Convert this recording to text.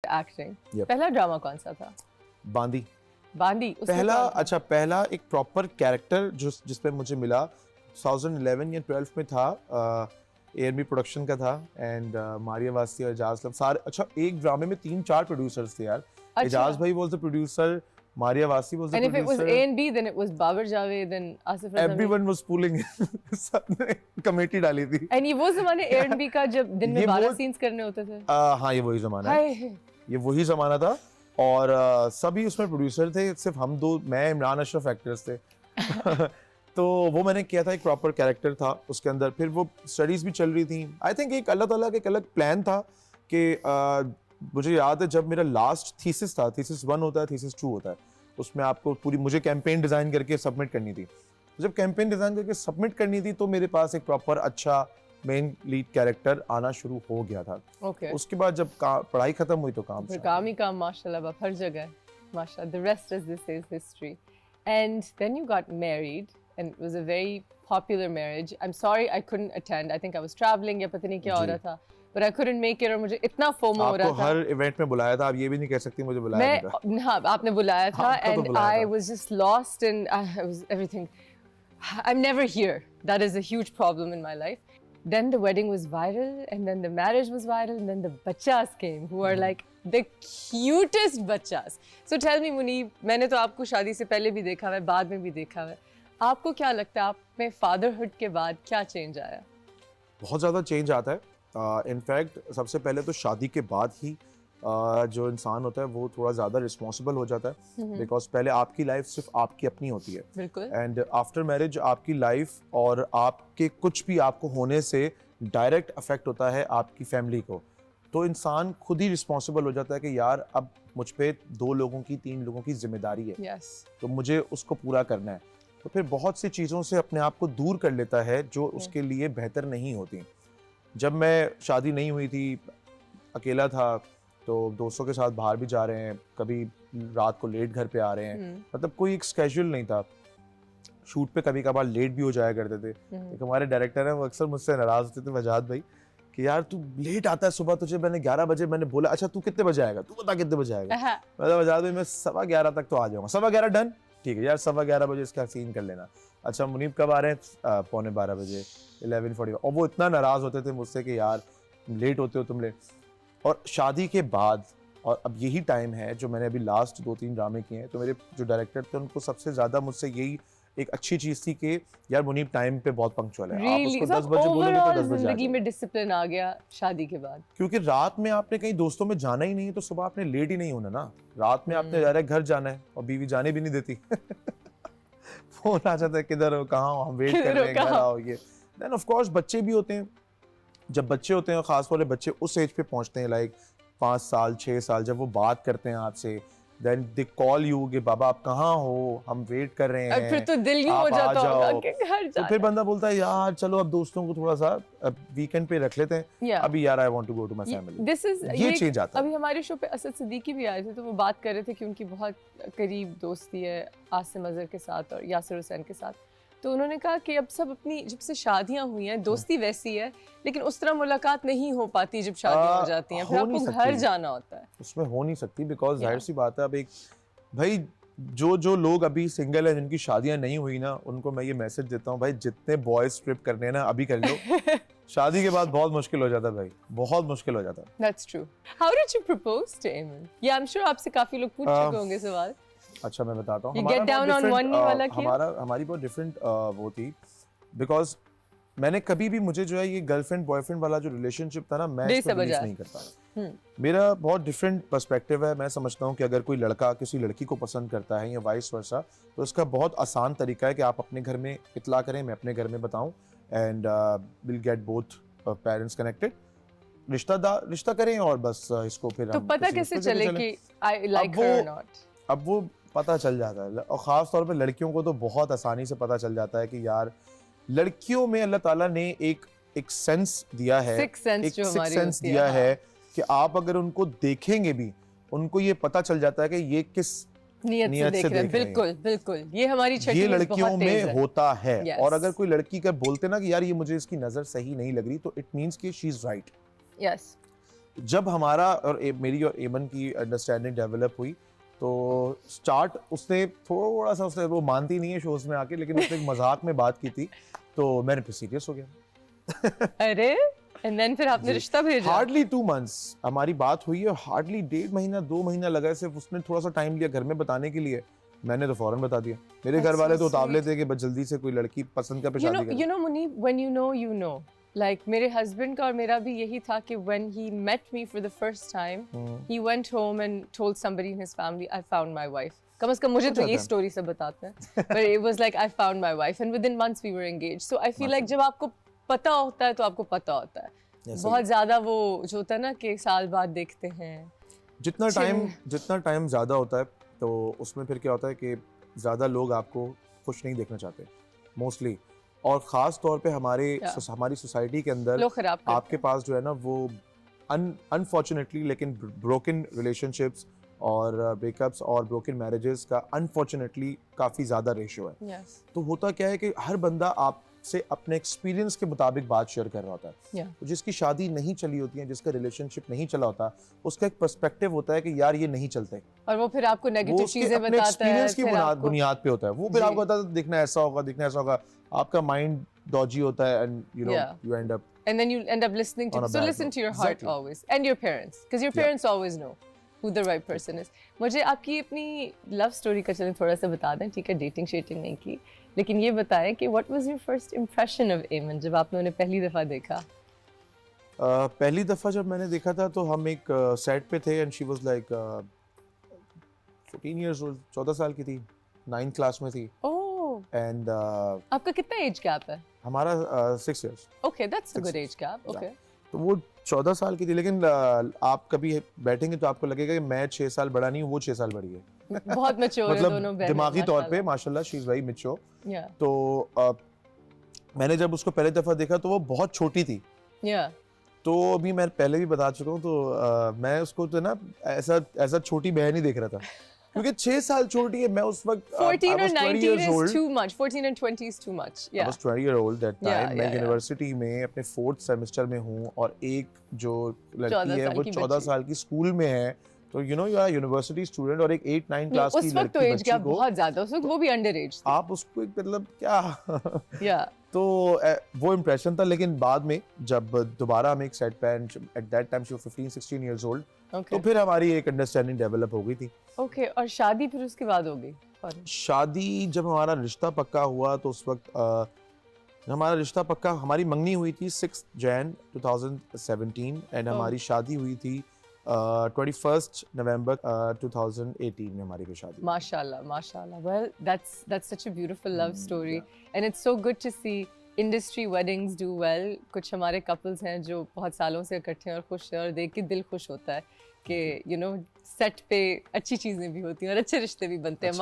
Acting. Yep. पहला drama कौन सा था? बांदी। बांदी। उसमें पहला कौन था? अच्छा पहला एक प्रॉपर कैरेक्टर जिसपे मुझे मिला 2011 या 12 में था, ANB प्रोडक्शन का था एंड मारिया वासी और एजाज लब सारे। अच्छा एक ड्रामे में 3-4 प्रोड्यूसर्स थे यार। अच्छा। एजाज भाई was the producer, Maria Vasi was the And if it was producer. A and B, then it was Babar Javed and Asif Raza. Everyone was pulling सबने कमेटी डाली थी। And ये वो ज़माने A and B का जब दिन में 12 सीन्स करने होते थे। हाँ ये वही ज़माना है। ये वही ज़माना था और सभी उसमें प्रोड्यूसर थे, सिर्फ हम दो, मैं इमरान अशरफ एक्टर्स थे। तो वो मैंने किया था, एक प्रॉपर कैरेक्टर था उसके अंदर। फिर वो स्टडीज भी चल रही थी। आई थिंक एक अल्लाह ताला का एक अलग प्लान था कि मुझे याद है जब मेरा लास्ट थीसिस था, थीसिस 1 होता है, थीसिस 2 होता है, उसमें आपको पूरी मुझे कैंपेन डिज़ाइन करके सबमिट करनी थी। जब कैंपेन डिज़ाइन करके सबमिट करनी थी तो मेरे पास एक प्रॉपर अच्छा मेन लीड कैरेक्टर आना शुरू हो गया था। Okay. उसके बाद जब पढ़ाई खत्म हुई तो काम फिर काम ही काम माशाल्लाह बाप हर जगह माशाल्लाह। The rest as they say is history. And then you got married and it was a very popular marriage. I'm sorry I couldn't attend. I think I was traveling या पता नहीं क्या हो रहा था। But I couldn't make it और मुझे इतना फोमो हो रहा था। आपको हर इवेंट में बुलाया था, आप ये भी नहीं कह सकती मुझे बुलाया था। हाँ आपने बुलाया था and तो बुलाया I था। was just lost and I was everything. I'm never here. That is a huge problem in my life. Then the wedding was viral and then the marriage was viral and then the bachas came who are like the cutest bachas. So tell me Muneeb, मैंने तो आपको शादी से पहले भी देखा है, बाद में भी देखा है, आपको क्या लगता है आप में फादरहुड के बाद क्या चेंज आया? बहुत ज़्यादा चेंज आता है। इनफैक्ट सबसे पहले तो शादी के बाद ही जो इंसान होता है वो थोड़ा ज़्यादा रिस्पॉन्सिबल हो जाता है, बिकॉज पहले आपकी लाइफ सिर्फ आपकी अपनी होती है। बिल्कुल। एंड आफ्टर मैरिज आपकी लाइफ और आपके कुछ भी आपको होने से डायरेक्ट अफेक्ट होता है आपकी फैमिली को। तो इंसान खुद ही रिस्पॉन्सिबल हो जाता है कि यार अब मुझ पे 2 लोगों की 3 लोगों की जिम्मेदारी है। Yes. तो मुझे उसको पूरा करना है। तो फिर बहुत सी चीज़ों से अपने आप को दूर कर लेता है जो उसके लिए बेहतर नहीं होती। जब मैं शादी नहीं हुई थी, अकेला था, तो दोस्तों के साथ बाहर भी जा रहे हैं, कभी रात को लेट घर पे आ रहे हैं, मतलब कोई एक स्केड्यूल नहीं था। शूट पे कभी कभार लेट भी हो जाया करते थे। एक हमारे डायरेक्टर हैं वो अक्सर मुझसे नाराज होते थे, वजाद भाई, कि यार तू लेट आता है सुबह, तुझे मैंने 11 बजे मैंने बोला, अच्छा तू कितने बजे आएगा, तू बता कितने बजे आएगा। मतलब वजाद भाई मैं 11:15 तक तो आ जाऊंगा। 11:15 डन, ठीक है यार 11:15 बजे इसका सीन कर लेना। अच्छा मुनीब कब आ रहे हैं? 11:45 बजे, 11:45। और वो इतना नाराज होते थे मुझसे कि यार लेट होते हो तुम लेट। और शादी के बाद और अब यही टाइम है जो मैंने अभी लास्ट 2-3 ड्रामे किए हैं, तो मेरे जो डायरेक्टर थे उनको सबसे ज्यादा मुझसे यही एक अच्छी चीज थी कि यार मुनीब टाइम पे बहुत पंक्चुअल है। आप उसको 10 बजे बोलोगे तो 10 बजे जिंदगी में डिसिप्लिन आ गया शादी के बाद। क्योंकि रात में आपने कहीं दोस्तों में जाना ही नहीं है तो सुबह आपने लेट ही नहीं होना ना। रात में आपने डायरेक्ट घर जाना है और बीवी जाने भी नहीं देती। फोन आ जाता है किधर हो, कहाँ हो, हम वेट कर रहे हैं, घर आओ। ये देन ऑफ कोर्स बच्चे भी होते हैं। जब बच्चे होते हैं, खास तौर पे बच्चे उस एज पे पहुंचते हैं लाइक 5 साल 6 साल, जब वो बात करते हैं आपसे, देन दे कॉल यू कि बाबा आप कहाँ हो, हम वेट कर रहे हैं, फिर तो दिल यूं हो जाता होगा कि घर जाना। तो फिर बंदा बोलता है यार चलो अब दोस्तों को थोड़ा सा वीकेंड पे रख लेते हैं, अभी यार I want to go to my family. ये चेंज आता है। अभी हमारे शो पे असद सिद्दीकी भी आए थे, तो वो बात कर रहे थे कि उनकी बहुत करीब दोस्ती है आसिम अजहर के साथ और यासिर हुसैन के साथ। तो उन्होंने कहा कि अब सब अपनी, जब से शादियां हुई हैं दोस्ती वैसी है, लेकिन उस तरह मुलाकात नहीं हो पाती जब शादियां हो जाती हैं, फिर आपको घर जाना होता है। उसमें हो नहीं सकती, बिकॉज जाहिर सी बात है अब एक भाई जो लोग अभी सिंगल हैं, जिनकी शादियां नहीं हुई ना, उनको मैं ये मैसेज देता हूँ भाई जितने बॉयज ट्रिप करने हैं ना अभी कर लो। शादी के बाद बहुत मुश्किल हो जाता है भाई, बहुत मुश्किल हो जाता है। That's true. How did you propose to Eamon? Yeah, I'm sure आपसे काफी लोग पूछ चुके होंगे सवाल। अच्छा मैं बताता हूँ। हमारी बहुत डिफरेंट वो थी, बिकॉज मैंने कभी भी, मुझे जो है ये गर्लफ्रेंड बॉयफ्रेंड वाला जो रिलेशनशिप था ना, मैं इसको बिलीव नहीं करता। मेरा बहुत डिफरेंट पर्सपेक्टिव है। मैं समझता हूँ कि अगर कोई लड़का किसी लड़की को पसंद करता है या वाइस वर्सा, तो इसका बहुत आसान तरीका है कि आप अपने घर में इतला करें, मैं अपने घर में बताऊँ, and will get both parents connected, रिश्ता करें और बस इसको फिर तो पता कैसे चले कि आई लाइक हर और नॉट? अब वो पता चल जाता है, और ख़ास तौर पे लड़कियों को तो बहुत आसानी से पता चल जाता है कि यार लड़कियों में अल्लाह ताला ने एक सेंस दिया है, एक सिक्स सेंस दिया है कि आप अगर उनको देखेंगे भी, उनको ये पता चल जाता है कि ये किस नियत से देख रहे हैं। बिल्कुल बिल्कुल, ये हमारी छठी ये लड़कियों में होता है। yes. और अगर कोई लड़की का बोलते ना कि यार ये मुझे इसकी नज़र सही नहीं लग रही, तो इट मीन्स कि शी इज राइट। यस, जब हमारा और मेरी और एमन की अंडरस्टैंडिंग डेवलप हुई तो स्टार्ट उसने थोड़ा सा उसने वो मानती नहीं है शोज में आके, लेकिन उसने एक मजाक में बात की थी तो मैंने फिर सीरियस हो गया। अरे एंड देन फिर आपने रिश्ता भेजा? हार्डली 2 months हमारी बात हुई है, हार्डली 1.5 महीना 2 महीना लगा है, सिर्फ उसने थोड़ा सा टाइम लिया घर में बताने के लिए, मैंने तो फौरन बता दिया। मेरे घर वाले तो उतावले थे कि बस जल्दी से कोई लड़की पसंद कर पे शादी करें। You know Muneeb, when you know, like मेरे हस्बैंड का और मेरा भी यही था कि when he met me for the first time, he went home and told somebody in his family, I found my wife. कम से कम मुझे तो ये स्टोरी सब बताते हैं, but it was like I found my wife and within months we were engaged. So I feel like जब आपको पता होता है तो आपको पता होता है, बहुत ज्यादा वो जो होता है ना कि साल बाद देखते हैं, जितना टाइम ज्यादा होता है तो उसमें फिर क्या होता है कि ज्यादा लोग आपको खुश नहीं देखना चाहते मोस्टली, और ख़ास तौर पे हमारी सोसाइटी के अंदर लोग खराब करते आपके पास जो है ना वो अनफॉर्चुनेटली लेकिन ब्रोकन रिलेशनशिप्स और ब्रेकअप्स और ब्रोकन मैरिजेस का अनफॉर्चुनेटली काफ़ी ज़्यादा रेशियो है। Yes. तो होता क्या है कि हर बंदा आपसे अपने एक्सपीरियंस के मुताबिक बात शेयर कर रहा होता है। Yeah. तो जिसकी शादी नहीं चली होती है, जिसका रिलेशनशिप नहीं चला होता, उसका एक पर्सपेक्टिव होता है कि यार ये नहीं चलते, और वो फिर आपको वो नेगेटिव उसके चीजें अपने बताता है, एक्सपीरियंस की फिर आपको बुनियाद पे होता है। वो फिर जी। आपको बताता है दिखना ऐसा होगा, आपका माइंड डॉजी होता है and Yeah. You and up and then you end up listening to On a so bad listen note. to your heart Exactly. always and your parents because your parents always know who the right person is. मुझे आपकी अपनी love story का चलें थोड़ा सा बता दें, ठीक है, डेटिंग शेटिंग नहीं की, लेकिन ये बताएं कि what was your first impression of Eamon जब आपने उन्हें पहली दफा देखा? पहली दफा जब मैंने देखा था तो हम एक सेट पे थे and she was like 14 years old, 14 साल की थी, 9th क्लास में थी Oh, एंड आपका कितना एज गैप है? हमारा 6 years। Okay, that's a good age gap. Okay. तो वो 14 साल की थी, लेकिन आप कभी बैठेंगे तो आपको लगेगा कि मैं 6 साल बड़ा नहीं हूँ, वो 6 साल बड़ी है। बहुत मैच्योर है दोनों मतलब बहनें, दिमागी तौर पे माशाल्लाह। माशाल्लाह she is very mature. Yeah. तो मैंने जब उसको पहले दफा देखा तो वो बहुत छोटी थी, Yeah. तो अभी मैं पहले भी बता चुका हूँ, तो मैं उसको तो ना ऐसा छोटी बहन ही देख रहा था क्योंकि 6 साल छोटी है। मैं उस वक्त 14 I or was 20 19 years is old. too much. 14 and 20 is too much. I Yeah. was 20 year old that time. Yeah, मैं yeah. यूनिवर्सिटी में अपने 4th सेमेस्टर में हूँ और एक जो 14 लड़की है साल वो की 14 बच्ची। साल की स्कूल में है, तो you know you are university student और एक 8-9 क्लास की उस वक्त तो लड़की एज बच्ची गैप को बहुत ज्यादा, उस वक्त वो भी अंडर एज थी। आप उसको एक मतलब क्या Yeah. तो वो इम्प्रेशन था। लेकिन बाद में जब दोबारा हम एक सेट पे at that time she was 15-16 years old, Okay. तो फिर हमारी एक अंडरस्टैंडिंग डेवलप हो गई थी। Okay, और शादी फिर उसके बाद हो गई? और शादी जब हमारा रिश्ता पक्का हुआ तो उस वक्त हमारा रिश्ता पक्का, हमारी मंगनी हुई थी 6 Jan 2017 एंड हमारी शादी हुई थी 21 November 2018 में हमारी भी शादी। माशाल्लाह, माशाल्लाह. Well, that's such a beautiful love story, and it's so good to see industry weddings do well. कुछ हमारे couples हैं जो बहुत सालों से इकट्ठे हैं और खुश हैं, और देख के दिल खुश होता है कि you know सेट पे अच्छी चीजें भी होती हैं और अच्छे रिश्ते भी बनते हैं।